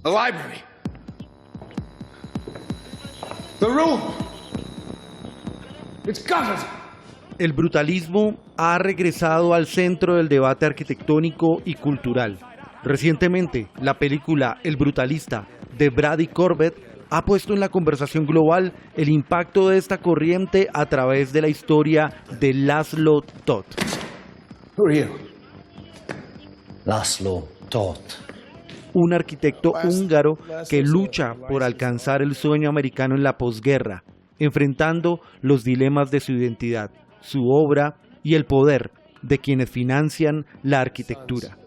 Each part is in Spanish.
The library. The room. It's gutted. El brutalismo ha regresado al centro del debate arquitectónico y cultural. Recientemente, la película El Brutalista de Brady Corbet ha puesto en la conversación global el impacto de esta corriente a través de la historia de Laszlo Toth. Who are you? Laszlo Toth. Un arquitecto húngaro que lucha por alcanzar el sueño americano en la posguerra, enfrentando los dilemas de su identidad, su obra y el poder de quienes financian la arquitectura.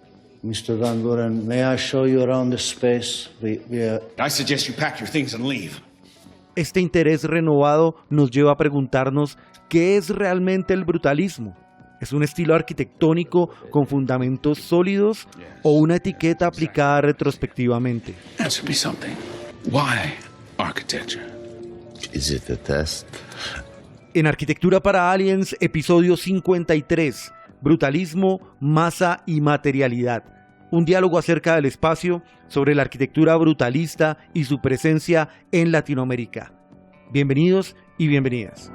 Mr. Van Buren, may I show you around the space? I suggest you pack your things and leave. Este interés renovado nos lleva a preguntarnos qué es realmente el brutalismo. ¿Es un estilo arquitectónico con fundamentos sólidos o una etiqueta aplicada retrospectivamente? Answer me something. Why architecture? Is it a test? En Arquitectura para Aliens, episodio 53, Brutalismo, Masa y Materialidad. Un diálogo acerca del espacio, sobre la arquitectura brutalista y su presencia en Latinoamérica. Bienvenidos y bienvenidas.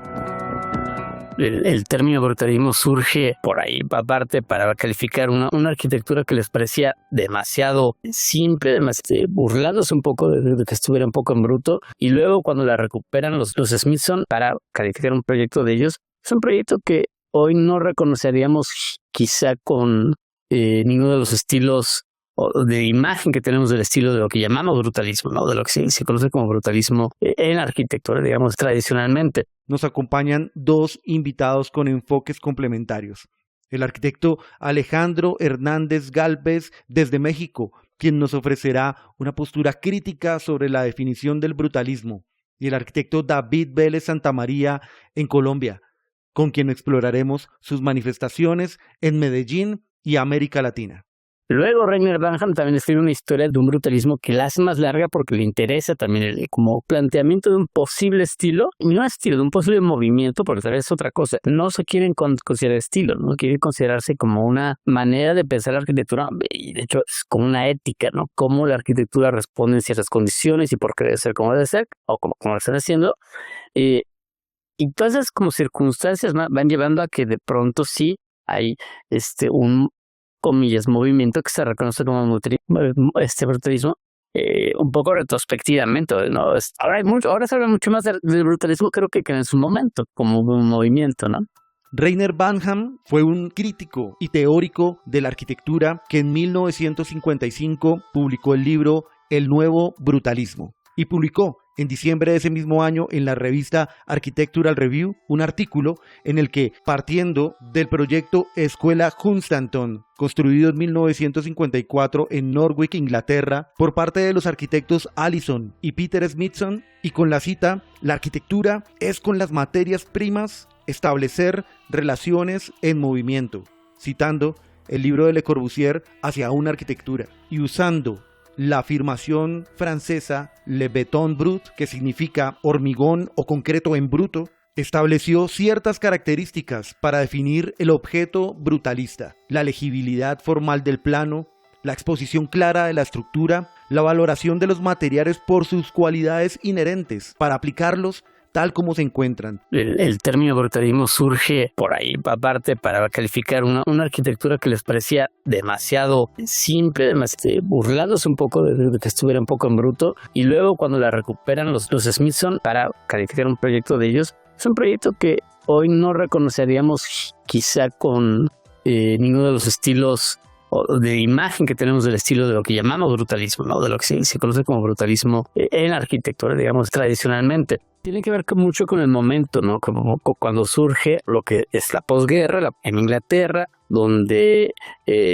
El término brutalismo surge por ahí, aparte, para calificar una arquitectura que les parecía demasiado simple, burlándose un poco de que estuviera un poco en bruto, y luego cuando la recuperan los Smithson para calificar un proyecto de ellos, es un proyecto que hoy no reconoceríamos quizá con ninguno de los estilos o de imagen que tenemos del estilo de lo que llamamos brutalismo, ¿no? De lo que se conoce como brutalismo en la arquitectura, digamos, tradicionalmente. Nos acompañan dos invitados con enfoques complementarios. El arquitecto Alejandro Hernández Gálvez desde México, quien nos ofrecerá una postura crítica sobre la definición del brutalismo, y el arquitecto David Vélez Santamaría en Colombia, con quien exploraremos sus manifestaciones en Medellín y América Latina. Luego Rainer Banham también escribe una historia de un brutalismo que la hace más larga porque le interesa también como planteamiento de un posible estilo, y no estilo, de un posible movimiento, porque tal vez es otra cosa. No se quieren considerar estilo, no quieren considerarse como una manera de pensar la arquitectura, y de hecho es como una ética, ¿no? Cómo la arquitectura responde en ciertas condiciones y por qué debe ser como debe ser, o como lo están haciendo. Y todas esas como circunstancias van llevando a que de pronto sí hay un, comillas, movimiento que se reconoce como brutalismo un poco retrospectivamente, ¿no? Ahora se habla mucho más del brutalismo, creo que en su momento, como un movimiento, ¿no? Rainer Banham fue un crítico y teórico de la arquitectura que en 1955 publicó el libro El Nuevo Brutalismo y publicó en diciembre de ese mismo año en la revista Architectural Review un artículo en el que, partiendo del proyecto Escuela Hunstanton, construido en 1954 en Norwich, Inglaterra, por parte de los arquitectos Allison y Peter Smithson, y con la cita, la arquitectura es con las materias primas establecer relaciones en movimiento, citando el libro de Le Corbusier Hacia una arquitectura, y usando la afirmación francesa Le béton brut, que significa hormigón o concreto en bruto, estableció ciertas características para definir el objeto brutalista: la legibilidad formal del plano, la exposición clara de la estructura, la valoración de los materiales por sus cualidades inherentes para aplicarlos tal como se encuentran. El término brutalismo surge por ahí, aparte, para calificar una arquitectura que les parecía demasiado simple, burlándose un poco de que estuviera un poco en bruto, y luego cuando la recuperan los Smithson para calificar un proyecto de ellos, es un proyecto que hoy no reconoceríamos quizá con ninguno de los estilos o de imagen que tenemos del estilo de lo que llamamos brutalismo, ¿no? De lo que se conoce como brutalismo en la arquitectura, digamos, tradicionalmente. Tiene que ver mucho con el momento, ¿no? Como cuando surge lo que es la posguerra en Inglaterra, donde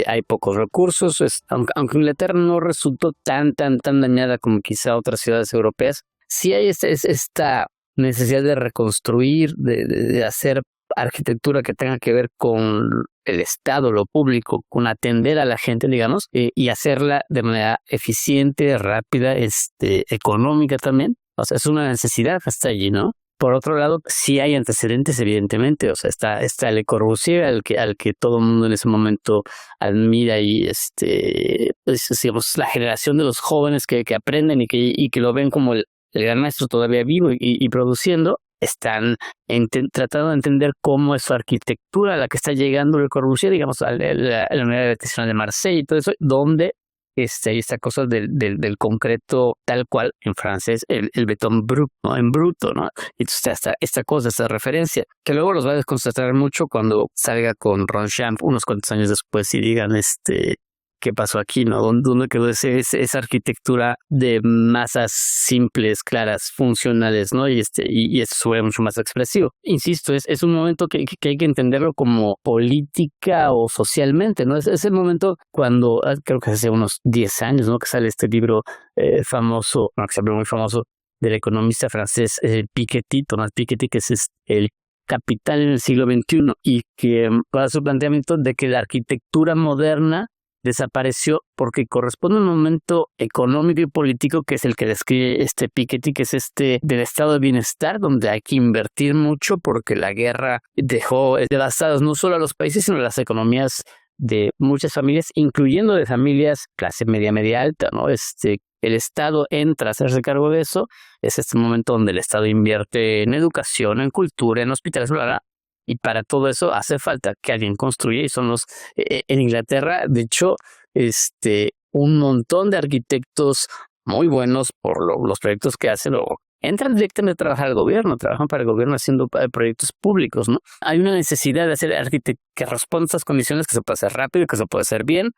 hay pocos recursos. Aunque Inglaterra no resultó tan dañada como quizá otras ciudades europeas, sí hay esta necesidad de reconstruir, de hacer arquitectura que tenga que ver con el Estado, lo público, con atender a la gente, digamos, y hacerla de manera eficiente, rápida, económica también. O sea, es una necesidad hasta allí, ¿no? Por otro lado, sí hay antecedentes, evidentemente. O sea, está Le Corbusier, al que todo el mundo en ese momento admira, y digamos, la generación de los jóvenes que aprenden y que lo ven como el gran maestro todavía vivo y produciendo, están tratando de entender cómo es su arquitectura, la que está llegando Le Corbusier, digamos, a la Unidad Artesanal de Marsella y todo eso, donde hay esta cosa del concreto tal cual, en francés, el béton brut, ¿no? En bruto, ¿no? Y entonces esta cosa, esta referencia, que luego los va a desconcertar mucho cuando salga con Ronchamp unos cuantos años después y digan, ¿qué pasó aquí, no? ¿Dónde quedó esa arquitectura de masas simples, claras, funcionales, ¿no? Y eso se vuelve mucho más expresivo. Insisto, es un momento que hay que entenderlo como política o socialmente, ¿no? Es el momento cuando, creo que hace unos 10 años, ¿no? Que sale este libro famoso, que se volvió muy famoso, del economista francés Piketty, Thomas Piketty, que es el capital en el siglo XXI, y que va su planteamiento de que la arquitectura moderna desapareció porque corresponde a un momento económico y político que es el que describe Piketty, que es del estado de bienestar, donde hay que invertir mucho porque la guerra dejó devastados no solo a los países, sino a las economías de muchas familias, incluyendo de familias clase media alta, ¿no? El Estado entra a hacerse cargo de eso. Es este momento donde el Estado invierte en educación, en cultura, en hospitales, bla, bla. Y para todo eso hace falta que alguien construya, y son en Inglaterra, de hecho, un montón de arquitectos muy buenos por los proyectos que hacen, o entran directamente a trabajar al gobierno, trabajan para el gobierno haciendo proyectos públicos, ¿no? Hay una necesidad de hacer arquitectura que responda a estas condiciones, que se puede hacer rápido, que se puede hacer bien,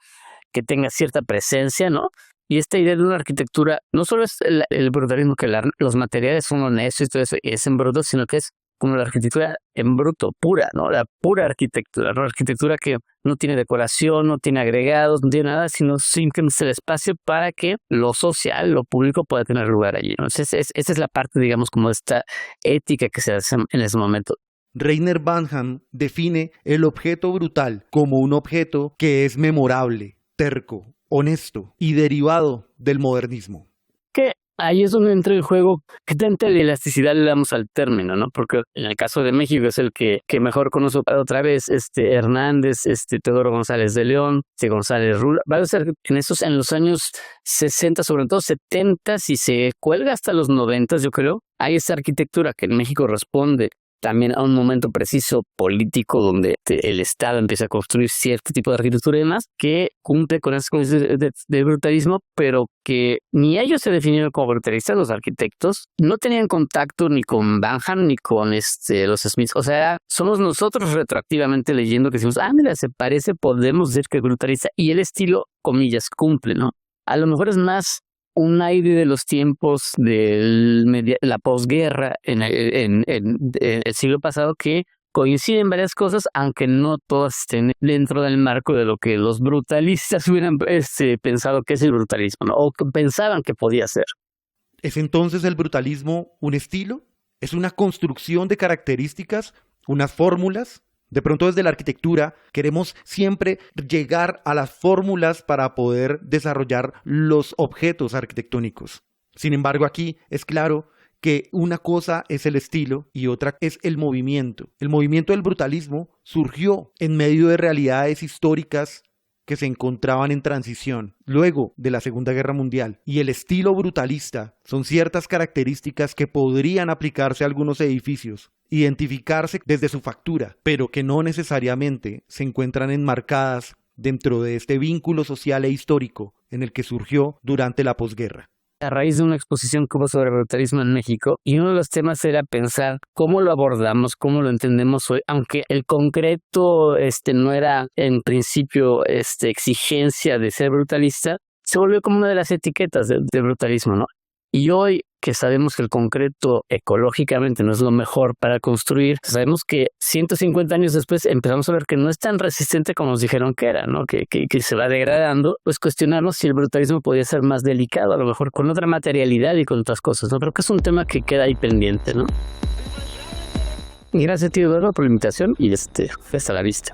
que tenga cierta presencia, ¿no? Y esta idea de una arquitectura no solo es el brutalismo, que los materiales son honestos y todo eso, y es en bruto, sino que es como la arquitectura en bruto, pura, ¿no? La pura arquitectura, ¿no? La arquitectura que no tiene decoración, no tiene agregados, no tiene nada, sino simplemente el espacio para que lo social, lo público pueda tener lugar allí, ¿no? Esa es la parte, digamos, como de esta ética que se hace en ese momento. Rainer Banham define el objeto brutal como un objeto que es memorable, terco, honesto y derivado del modernismo. Que ahí es donde entra el juego, qué tanta elasticidad le damos al término, ¿no? Porque en el caso de México es el que mejor conozco otra vez, Hernández, Teodoro González de León, González Rula, va a ser en los años 60, sobre todo 70, y se cuelga hasta los 90, yo creo, hay esa arquitectura que en México responde también a un momento preciso político donde el Estado empieza a construir cierto tipo de arquitectura y demás que cumple con esas condiciones de brutalismo, pero que ni ellos se definieron como brutalistas, los arquitectos, no tenían contacto ni con Banham ni con los Smiths. O sea, somos nosotros retroactivamente leyendo que decimos, mira, se parece, podemos decir que es brutalista, y el estilo, comillas, cumple, ¿no? A lo mejor es más un aire de los tiempos de la posguerra en el siglo pasado, que coinciden varias cosas, aunque no todas estén dentro del marco de lo que los brutalistas hubieran pensado que es el brutalismo, ¿no? O que pensaban que podía ser. ¿Es entonces el brutalismo un estilo? ¿Es una construcción de características, unas fórmulas? De pronto desde la arquitectura queremos siempre llegar a las fórmulas para poder desarrollar los objetos arquitectónicos. Sin embargo, aquí es claro que una cosa es el estilo y otra es el movimiento. El movimiento del brutalismo surgió en medio de realidades históricas que se encontraban en transición luego de la Segunda Guerra Mundial, y el estilo brutalista son ciertas características que podrían aplicarse a algunos edificios, identificarse desde su factura, pero que no necesariamente se encuentran enmarcadas dentro de este vínculo social e histórico en el que surgió durante la posguerra. A raíz de una exposición que hubo sobre brutalismo en México, y uno de los temas era pensar cómo lo abordamos, cómo lo entendemos hoy, aunque el concreto no era en principio exigencia de ser brutalista, se volvió como una de las etiquetas de brutalismo, ¿no? Y hoy que sabemos que el concreto ecológicamente no es lo mejor para construir, sabemos que 150 años después empezamos a ver que no es tan resistente como nos dijeron que era, ¿no? Que se va degradando, pues cuestionarnos si el brutalismo podía ser más delicado, a lo mejor con otra materialidad y con otras cosas, ¿no? Pero que es un tema que queda ahí pendiente, ¿no? Gracias, tío Eduardo, por la invitación, y hasta la vista.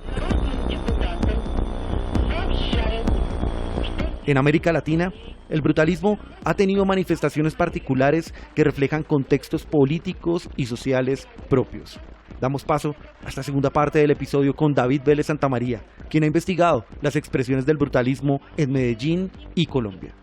En América Latina, el brutalismo ha tenido manifestaciones particulares que reflejan contextos políticos y sociales propios. Damos paso a esta segunda parte del episodio con David Vélez Santamaría, quien ha investigado las expresiones del brutalismo en Medellín y Colombia.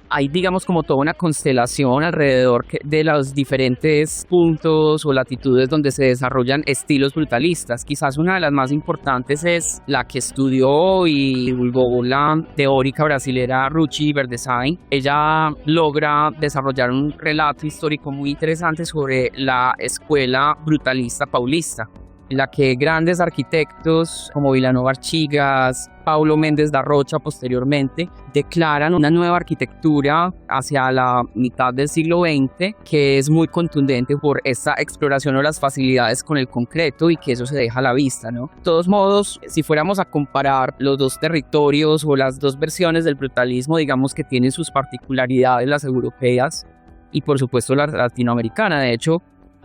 Hay, digamos, como toda una constelación alrededor de los diferentes puntos o latitudes donde se desarrollan estilos brutalistas. Quizás una de las más importantes es la que estudió y divulgó la teórica brasilera Ruchi Verdesain. Ella logra desarrollar un relato histórico muy interesante sobre la escuela brutalista paulista, en la que grandes arquitectos como Vilanova Artigas, Paulo Méndez da Rocha posteriormente, declaran una nueva arquitectura hacia la mitad del siglo XX que es muy contundente por esta exploración o las facilidades con el concreto y que eso se deja a la vista, ¿no? De todos modos, si fuéramos a comparar los dos territorios o las dos versiones del brutalismo, digamos que tienen sus particularidades, las europeas y por supuesto la latinoamericana. De hecho,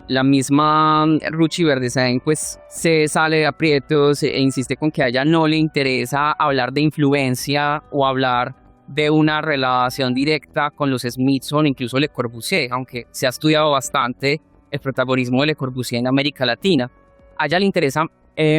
la misma Ruchi Verdesain pues se sale de aprietos e insiste con que a ella no le interesa hablar de influencia o hablar de una relación directa con los Smithson, incluso Le Corbusier, aunque se ha estudiado bastante el protagonismo de Le Corbusier en América Latina. A ella le interesa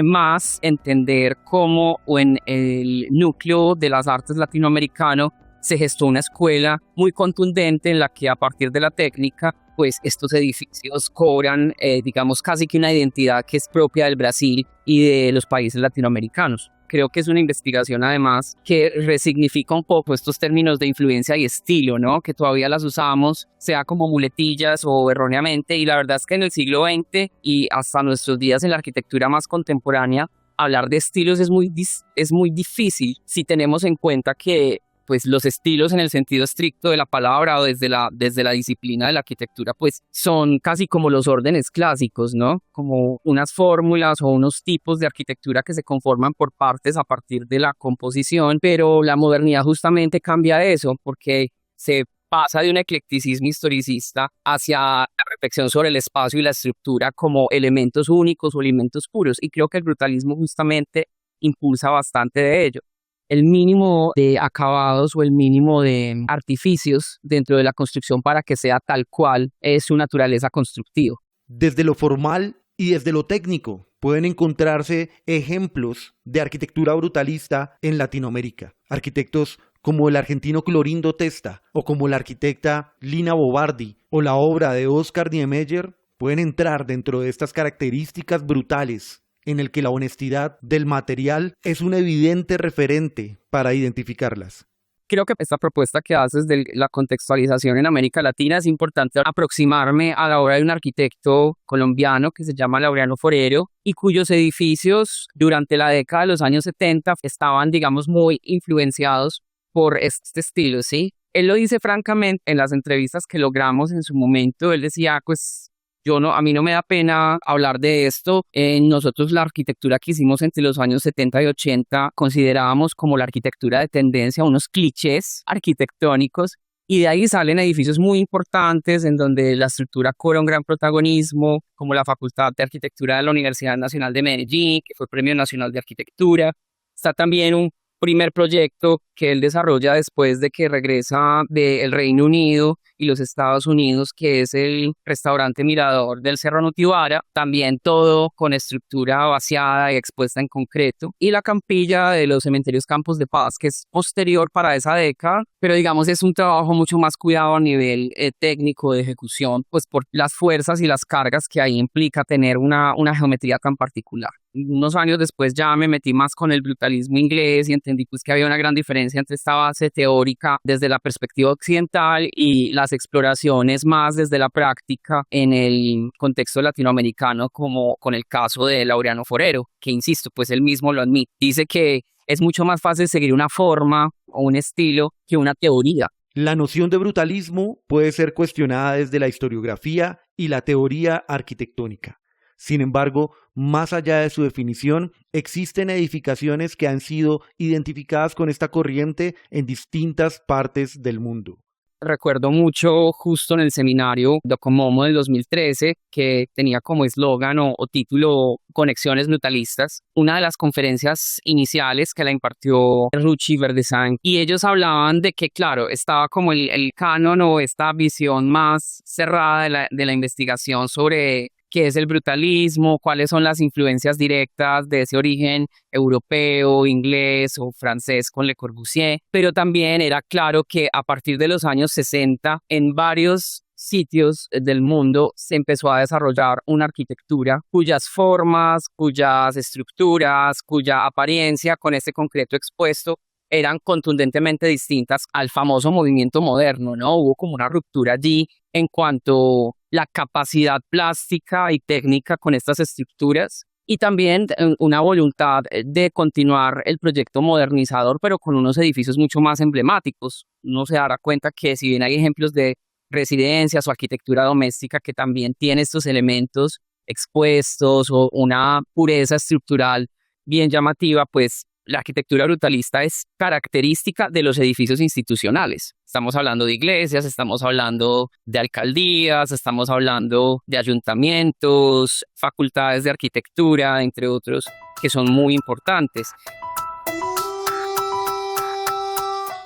más entender cómo o en el núcleo de las artes latinoamericano se gestó una escuela muy contundente en la que a partir de la técnica pues estos edificios cobran, digamos, casi que una identidad que es propia del Brasil y de los países latinoamericanos. Creo que es una investigación además que resignifica un poco estos términos de influencia y estilo, ¿no? Que todavía las usamos, sea como muletillas o erróneamente, y la verdad es que en el siglo XX y hasta nuestros días en la arquitectura más contemporánea, hablar de estilos es muy difícil si tenemos en cuenta que pues los estilos en el sentido estricto de la palabra o desde la disciplina de la arquitectura pues son casi como los órdenes clásicos, ¿no? Como unas fórmulas o unos tipos de arquitectura que se conforman por partes a partir de la composición, pero la modernidad justamente cambia eso porque se pasa de un eclecticismo historicista hacia la reflexión sobre el espacio y la estructura como elementos únicos o elementos puros, y creo que el brutalismo justamente impulsa bastante de ello. El mínimo de acabados o el mínimo de artificios dentro de la construcción para que sea tal cual es su naturaleza constructiva. Desde lo formal y desde lo técnico pueden encontrarse ejemplos de arquitectura brutalista en Latinoamérica. Arquitectos como el argentino Clorindo Testa o como la arquitecta Lina Bobardi o la obra de Oscar Niemeyer pueden entrar dentro de estas características brutales en el que la honestidad del material es un evidente referente para identificarlas. Creo que esta propuesta que haces de la contextualización en América Latina es importante aproximarme a la obra de un arquitecto colombiano que se llama Laureano Forero y cuyos edificios durante la década de los años 70 estaban, digamos, muy influenciados por este estilo, ¿sí? Él lo dice francamente en las entrevistas que logramos en su momento. Él decía, pues, a mí no me da pena hablar de esto. Nosotros la arquitectura que hicimos entre los años 70 y 80 considerábamos como la arquitectura de tendencia, unos clichés arquitectónicos, y de ahí salen edificios muy importantes en donde la estructura cobra un gran protagonismo, como la Facultad de Arquitectura de la Universidad Nacional de Medellín, que fue Premio Nacional de Arquitectura. Está también un primer proyecto que él desarrolla después de que regresa del Reino Unido y los Estados Unidos, que es el restaurante Mirador del Cerro Notibara, también todo con estructura vaciada y expuesta en concreto, y la Campilla de los Cementerios Campos de Paz, que es posterior para esa década, pero digamos es un trabajo mucho más cuidado a nivel técnico de ejecución, pues por las fuerzas y las cargas que ahí implica tener una geometría tan particular. Unos años después ya me metí más con el brutalismo inglés y entendí pues que había una gran diferencia entre esta base teórica desde la perspectiva occidental y las exploraciones más desde la práctica en el contexto latinoamericano, como con el caso de Laureano Forero, que insisto, pues él mismo lo admite. Dice que es mucho más fácil seguir una forma o un estilo que una teoría. La noción de brutalismo puede ser cuestionada desde la historiografía y la teoría arquitectónica. Sin embargo, más allá de su definición, existen edificaciones que han sido identificadas con esta corriente en distintas partes del mundo. recuerdo mucho justo en el seminario Docomomo del 2013, que tenía como eslogan o título Conexiones Brutalistas, una de las conferencias iniciales que la impartió Ruchi Verdesan, y ellos hablaban de que, claro, estaba como el canon o esta visión más cerrada de la investigación sobre qué es el brutalismo, cuáles son las influencias directas de ese origen europeo, inglés o francés con Le Corbusier, pero también era claro que a partir de los años 60 en varios sitios del mundo se empezó a desarrollar una arquitectura cuyas formas, cuyas estructuras, cuya apariencia con este concreto expuesto eran contundentemente distintas al famoso movimiento moderno, ¿no? Hubo como una ruptura allí en cuanto a la capacidad plástica y técnica con estas estructuras y también una voluntad de continuar el proyecto modernizador, pero con unos edificios mucho más emblemáticos. Uno se dará cuenta que si bien hay ejemplos de residencias o arquitectura doméstica que también tiene estos elementos expuestos o una pureza estructural bien llamativa, pues la arquitectura brutalista es característica de los edificios institucionales. Estamos hablando de iglesias, estamos hablando de alcaldías, estamos hablando de ayuntamientos, facultades de arquitectura, entre otros, que son muy importantes.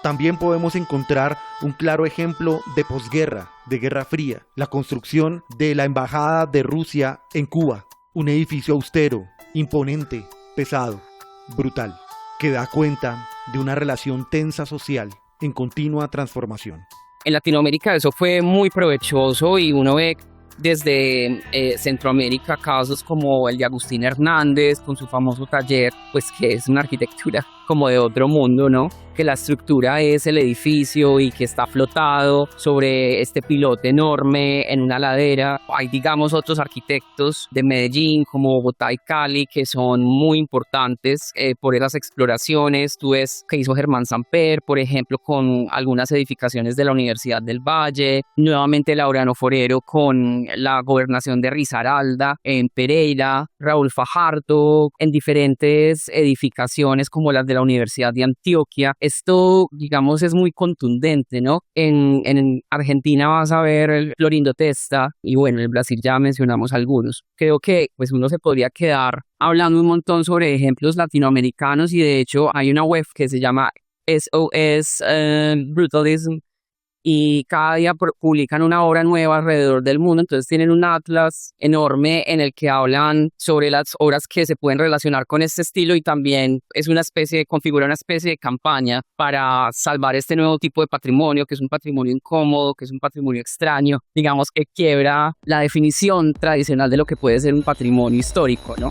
También podemos encontrar un claro ejemplo de posguerra, de Guerra Fría, la construcción de la Embajada de Rusia en Cuba, un edificio austero, imponente, pesado, brutal, que da cuenta de una relación tensa social en continua transformación. En Latinoamérica eso fue muy provechoso y uno ve desde Centroamérica casos como el de Agustín Hernández con su famoso taller, pues que es una arquitectura como de otro mundo, ¿no? Que la estructura es el edificio y que está flotado sobre este pilote enorme en una ladera. Hay, digamos, otros arquitectos de Medellín como Bogotá y Cali que son muy importantes por esas exploraciones. Tú ves que hizo Germán Samper, por ejemplo, con algunas edificaciones de la Universidad del Valle. Nuevamente Laureano Forero con la gobernación de Risaralda en Pereira. Raúl Fajardo en diferentes edificaciones como las de la Universidad de Antioquia. Esto, digamos, es muy contundente, ¿no? En Argentina vas a ver el Florindo Testa y bueno, en Brasil ya mencionamos algunos. Creo que pues uno se podría quedar hablando un montón sobre ejemplos latinoamericanos y de hecho hay una web que se llama SOS Brutalism y cada día publican una obra nueva alrededor del mundo, entonces tienen un atlas enorme en el que hablan sobre las obras que se pueden relacionar con este estilo y también es configura una especie de campaña para salvar este nuevo tipo de patrimonio, que es un patrimonio incómodo, que es un patrimonio extraño, digamos que quiebra la definición tradicional de lo que puede ser un patrimonio histórico, ¿no?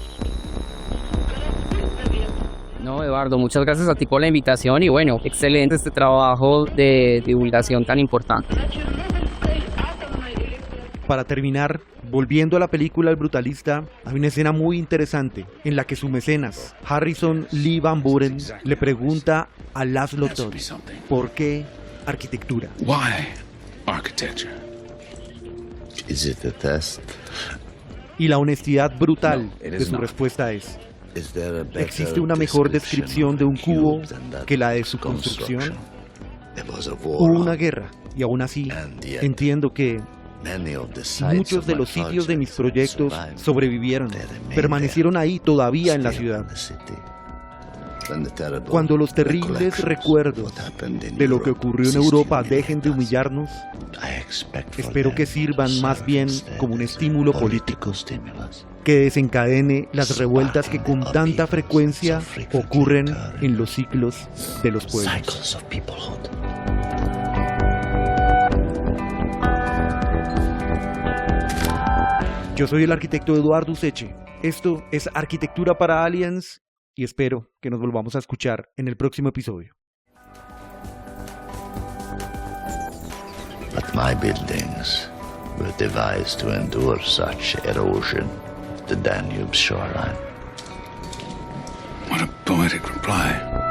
No, Eduardo, muchas gracias a ti por la invitación y bueno, excelente este trabajo de divulgación tan importante. Para terminar, volviendo a la película El Brutalista, hay una escena muy interesante en la que su mecenas, Harrison Lee Van Buren, le pregunta a Laszlo Todd, ¿por qué arquitectura? Why architecture? Is it a test? Y la honestidad brutal No, it de is su not. respuesta es: Is there a better ¿existe una mejor descripción de un cubo que la de su construcción? There was a Hubo war una guerra y aún así entiendo que muchos de los sitios de mis proyectos sobrevivieron, permanecieron ahí todavía en la ciudad. Cuando los terribles recuerdos de lo que ocurrió en Europa dejen de humillarnos, espero que sirvan más bien como un estímulo político que desencadene las revueltas que con tanta frecuencia ocurren en los ciclos de los pueblos. Yo soy el arquitecto Eduardo Useche. Esto es Arquitectura para Aliens y espero que nos volvamos a escuchar en el próximo episodio. But my buildings were devised to endure such erosion of the Danube's shoreline. What a poetic reply.